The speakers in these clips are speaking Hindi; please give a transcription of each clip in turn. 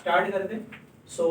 स्टार्ट करते हैं। सो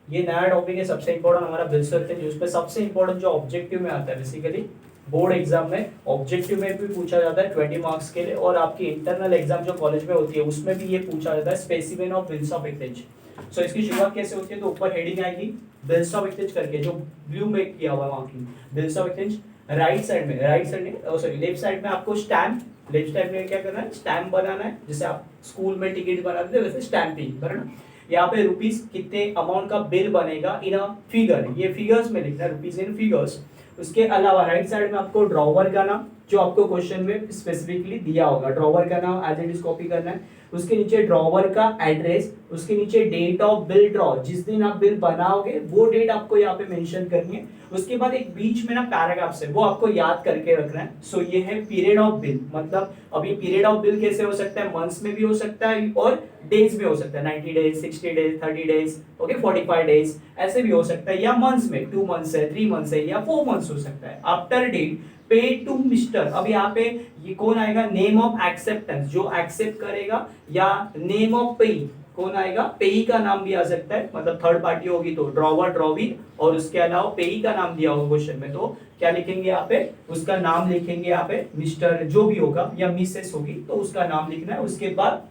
ये नया टॉपिक है, सबसे इंपॉर्टेंट हमारा बिल्स वर्क है, जिसमें सबसे इंपॉर्टेंट जो ऑब्जेक्टिव में आता है बेसिकली बोर्ड एग्जाम में ऑब्जेक्टिव में भी पूछा जाता है 20 मार्क्स के लिए, और आपकी इंटरनल एग्जाम जो कॉलेज में होती है उसमें भी ये पूछा जाता है specimen of bills of exchange. So इसकी शुरुआत कैसे होती है, तो ऊपर हेडिंग आएगी बिल्स ऑफ एक्सचेंज करके, जो ब्लू में किया हुआ है वहां की bills of exchange. Right side में, राइट साइड में सॉरी लेफ्ट साइड में आपको स्टैम्प, लेफ्ट साइड में क्या करना है, स्टैम्प बनाना है, जैसे आप स्कूल में टिकट बनाते थे वैसे स्टैंपिंग करना। यहाँ पे रुपीस कितने अमाउंट का बिल बनेगा इन अ फिगर, ये फिगर्स में लिखना है, रुपीस इन फिगर्स। उसके अलावा राइट साइड में आपको ड्रॉवर का नाम, जो आपको क्वेश्चन में स्पेसिफिकली दिया होगा, ड्रॉवर का नाम एज इट इज कॉपी करना है। उसके नीचे ड्रॉवर का एड्रेस, उसके नीचे डेट ऑफ बिल ड्रॉ, जिस दिन आप बिल बनाओगे वो डेट आपको यहाँ पे मेंशन करनी है। उसके बाद एक बीच में ना पैराग्राफ्स है, वो आपको याद करके रखना है। सो ये है पीरियड ऑफ बिल, मतलब अभी पीरियड ऑफ बिल कैसे हो सकता है, मंथ्स में भी हो सकता है और डेज में हो सकता है, 90 days, 60 days, 30 days, okay 45 days, ऐसे भी हो सकता है, या मंथ्स में 2 मंथ्स है, 3 मंथ्स है, या 4 मंथ्स हो सकता है। After date pay to mister, अब यहाँ पे ये कौन आएगा, नेम ऑफ एक्सेप्टेंस, जो एक्सेप्ट करेगा, या नेम ऑफ पेई, कौन आएगा, पेई का नाम भी आ सकता है, मतलब थर्ड पार्टी होगी तो ड्रॉवर, ड्रॉवी, और उसके अलावा पेई का नाम दिया होगा क्वेश्चन में, तो क्या लिखेंगे यहाँ पे, उसका नाम लिखेंगे यहाँ पे, मिस्टर जो भी होगा या मिसेस होगी तो उसका नाम लिखना है। उसके बाद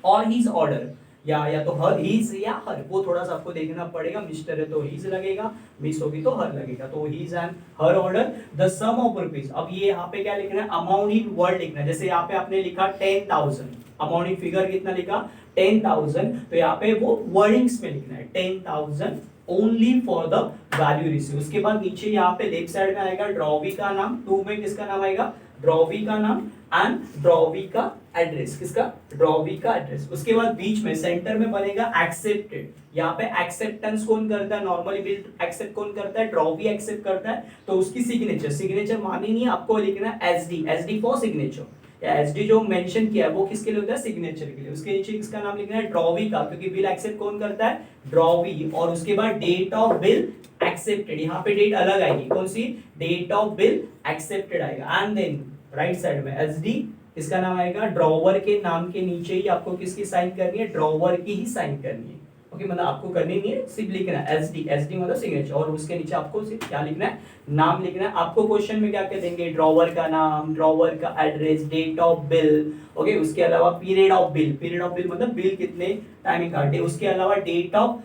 और हीज ऑर्डर, या तो हर, हीज या हर, वो थोड़ा सा आपको देखना पड़ेगा, मिस्टर है तो हीज लगेगा, मिस होगी तो हर लगेगा, तो his and her order the sum of rupees. अब ये यहाँ पे क्या लिखना है, अमाउंट इन वर्ड लिखना है, जैसे यहाँ पे आपने लिखा 10,000, अमाउंट इन फिगर कितना लिखा 10,000, तो यहाँ पे वो वर्डिंग्स में लिखना है 10,000 only for the value receive. उसके बाद नीचे यहाँ पे लेफ्ट साइड में आएगा ड्रॉवी का नाम, टू में किसका नाम आएगा, ड्रॉवी का नाम एंड ड्रॉवी का एड्रेस, किसका, ड्रॉवी का एड्रेस। उसके बाद बीच में सेंटर में बनेगा एक्सेप्टेड, यहाँ पे एक्सेप्टेंस कौन करता है, नॉर्मली बिल एक्सेप्ट कौन करता है, ड्रॉवी एक्सेप्ट करता है, तो उसकी सिग्नेचर, सिग्नेचर मानी नहीं, आपको लिखना है एसडी, एसडी फॉर सिग्नेचर, या एसडी जो मेंशन किया है वो किसके लिए होता है, सिग्नेचर के लिए। उसके नीचे किसका नाम लिखना है, ड्रॉवी का, क्योंकि बिल एक्सेप्ट कौन करता है, ड्रॉवी, और उसके बाद डेट ऑफ बिल एक्सेप्टेड, यहाँ पे डेट अलग आएगी, कौन सी, डेट ऑफ बिल एक्सेप्टेड आएगा। एंड देन राइट साइड में एसडी, इसका नाम आएगा, ड्रॉवर के नाम के नीचे ही आपको किसकी साइन करनी है, ड्रॉवर की ही साइन करनी है, ओके, मतलब आपको करनी नहीं है, सिर्फ लिखना है एसडी, एसडी मतलब सिग्नेचर, और उसके नीचे आपको सिर्फ क्या लिखना है, नाम लिखना है। आपको क्वेश्चन में क्या क्या देंगे, ड्रॉवर का नाम, ड्रॉवर का address, date of bill, okay, उसके अलावा period of bill, period of bill मतलब बिल कितने टाइमिंग का, उसके अलावा date of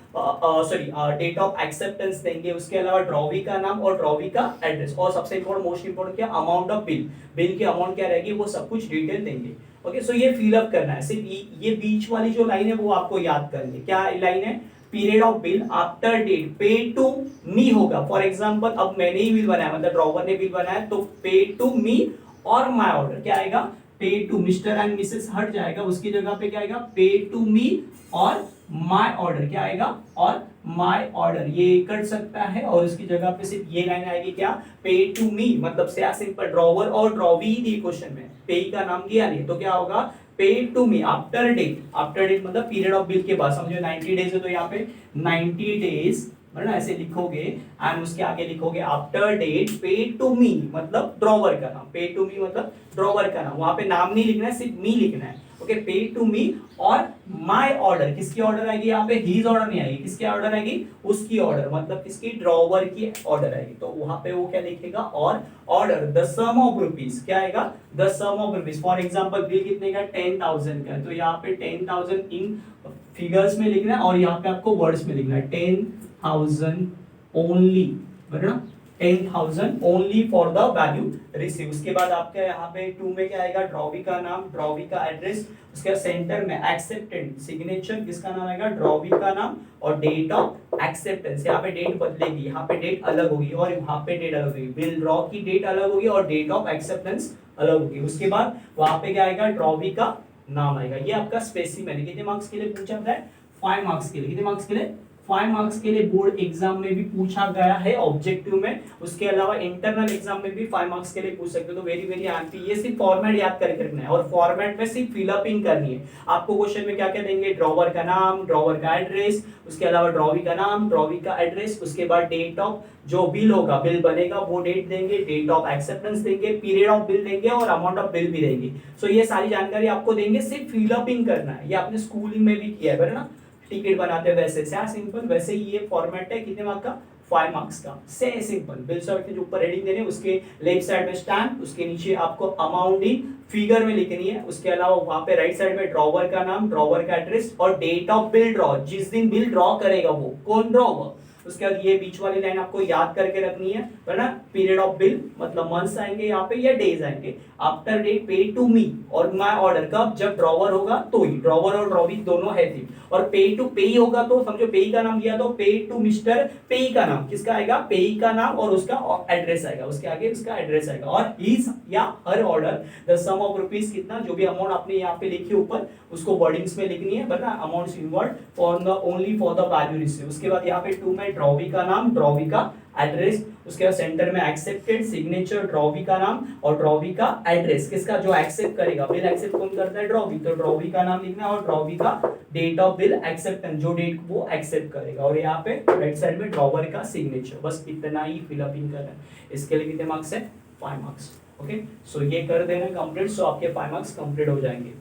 date of acceptance देंगे, उसके अलावा ड्रॉवी का नाम और ड्रॉवी का एड्रेस, और सबसे इंपॉर्टेंट, मोस्ट इंपॉर्टेंट क्या, अमाउंट ऑफ बिल, बिल की अमाउंट क्या रहेगी, वो सब कुछ डिटेल देंगे। ओके, सो ये फिल अप करना है, सिर्फ ये बीच वाली जो लाइन है वो आपको याद करनी है। क्या लाइन है, period of bill after date pay to me होगा। फॉर एग्जांपल अब मैंने ही बिल बनाया, मतलब ड्रॉवर ने बिल बनाया, तो पे टू मी और माय ऑर्डर, क्या आएगा, पे टू, मिस्टर एंड मिसेस हट जाएगा, उसकी जगह पे क्या आएगा, पे टू मी और माय ऑर्डर, क्या आएगा, और माय ऑर्डर, ये कट सकता है, और उसकी जगह पे सिर्फ ये लाइन आएगी, क्या, पे टू मी, मतलब से सिंपल ड्रॉवर और ड्रॉवी ही दिए क्वेश्चन में, पे का नाम दिया नहीं, तो क्या होगा, pay to me after date, after date मतलब पीरियड ऑफ बिल के बाद, समझो 90 डेज है तो यहाँ पे 90 डेज ना ऐसे लिखोगे, एंड उसके आगे लिखोगे आफ्टर डेट पे टू मी, मतलब ड्रॉवर का नाम, पे टू मी मतलब ड्रॉवर का नाम, वहां पे नाम नहीं लिखना है, सिर्फ मी लिखना है, ओके, पे टू मी और माय ऑर्डर, किसकी ऑर्डर आएगी, यहाँ पे हीज ऑर्डर नहीं आएगी, किसकी ऑर्डर आएगी, उसकी ऑर्डर, मतलब किसकी, ड्रॉवर की ऑर्डर आएगी, तो वहां पे वो क्या लिखेगा, और order the sum of rupees, क्या आएगा, the sum of rupees. For example bill कितने का, 10,000 का, तो यहाँ पे 10,000 इन फिगर्स में लिखना है, और यहाँ पे आपको वर्ड्स में लिखना है 10,000 ओनली, बराबर, 10,000 only for the value receive. उसके बाद आपके यहाँ पे 2 में क्या आएगा, ड्रॉवी का नाम, ड्रॉवी का एड्रेस, उसके सेंटर में एक्सेप्टेंट, सिग्नेचर, किसका नाम आएगा, ड्रॉवी का नाम, और डेट ऑफ एक्सेप्टेंस, यहाँ पे डेट बदलेगी, यहाँ पे डेट अलग होगी और यहाँ पे डेट अलग होगी, बिल ड्रॉ की डेट अलग होगी और डेट ऑफ एक्सेप्टेंस अलग होगी। उसके बाद वहां पे क्या आएगा, ड्रॉवी का नाम आएगा। ये आपका स्पेसिमेन, कितने मार्क्स के लिए पूछा जाता है, 5 मार्क्स के लिए, कितने मार्क्स के लिए, 5 मार्क्स के लिए बोर्ड एग्जाम में भी पूछा गया है ऑब्जेक्टिव में, उसके अलावा इंटरनल एग्जाम में भी 5 मार्क्स के लिए पूछ सकते हो, तो वेरी वेरी आंटी, ये सिर्फ फॉर्मेट याद करके रखना है, और फॉर्मेट में सिर्फ फिलअपिंग करनी है। आपको क्वेश्चन में क्या क्या देंगे, ड्रॉवर का नाम, ड्रॉवर का एड्रेस, उसके अलावा ड्रॉवी का नाम, ड्रॉवी का एड्रेस, उसके बाद डेट ऑफ जो बिल होगा, बिल बनेगा वो डेट देंगे, डेट ऑफ एक्सेप्टेंस देंगे, पीरियड ऑफ बिल देंगे, और अमाउंट ऑफ बिल भी देंगे। सो ये सारी जानकारी आपको देंगे, सिर्फ फिलअपिंग करना है, ये आपने स्कूलिंग में भी किया है ना, टिकट बनाते हैं वैसे से सिंपल, वैसे ही ये फॉर्मेट है कितने मार्क्स का 5 मार्क्स का, से सिंपल। बिल्स ऑफ जो ऊपर हेडिंग देने उसके लेफ्ट साइड में स्टैम्प, उसके नीचे आपको अमाउंट इन फिगर में लिखनी है, उसके अलावा वहां पे राइट साइड में ड्रॉवर का नाम, ड्रॉवर का एड्रेस और डेट ऑफ बिल ड्रॉ, जिस दिन बिल ड्रॉ करेगा वो कौन ड्रॉ होगा। उसके बाद ये बीच वाली लाइन आपको याद करके रखनी है ना, पीरियड ऑफ बिल मतलब मंथ्स आएंगे यहाँ पे या डेज आएंगे। आफ्टर डेट पे टू मी और माय ऑर्डर, कब जब ड्रॉवर होगा तो ही, ड्रॉवर और ड्रॉविंग दोनों है थी। और पे टू पे होगा तो समझो पे का नाम दिया तो पे टू मिस्टर पे का नाम किसका आएगा, पे का नाम और उसका एड्रेस आएगा, उसके आगे उसका एड्रेस आएगा। और हिज या her order the sum of rupees कितना, जो भी अमाउंट आपने यहाँ पे लिखी ऊपर उसको वर्डिंग्स में लिखनी है बना, amounts inward for the only for the value receive. उसके बाद यहाँ पे टू में ड्रॉवी का नाम, ड्रॉवी का एड्रेस, उसके बाद सेंटर में एक्सेप्टेड सिग्नेचर, ड्रॉवी का नाम और ड्रॉवी का एड्रेस, किसका जो एक्सेप्ट करेगा, बिल एक्सेप्ट कौन करता है ड्रॉवी, तो ड्रॉवी का नाम लिखना है और ड्रॉवी का डेट ऑफ बिल एक्सेप्टेंस, जो डेट वो एक्सेप्ट करेगा। और यहाँ पे राइट साइड में ड्रॉवर का सिग्नेचर, बस इतना ही फिलअप इन करना है। इसके लिए कितने मार्क्स है 5 मार्क्स। ओके सो ये कर देना कंप्लीट, सो आपके 5 मार्क्स कंप्लीट हो जाएंगे।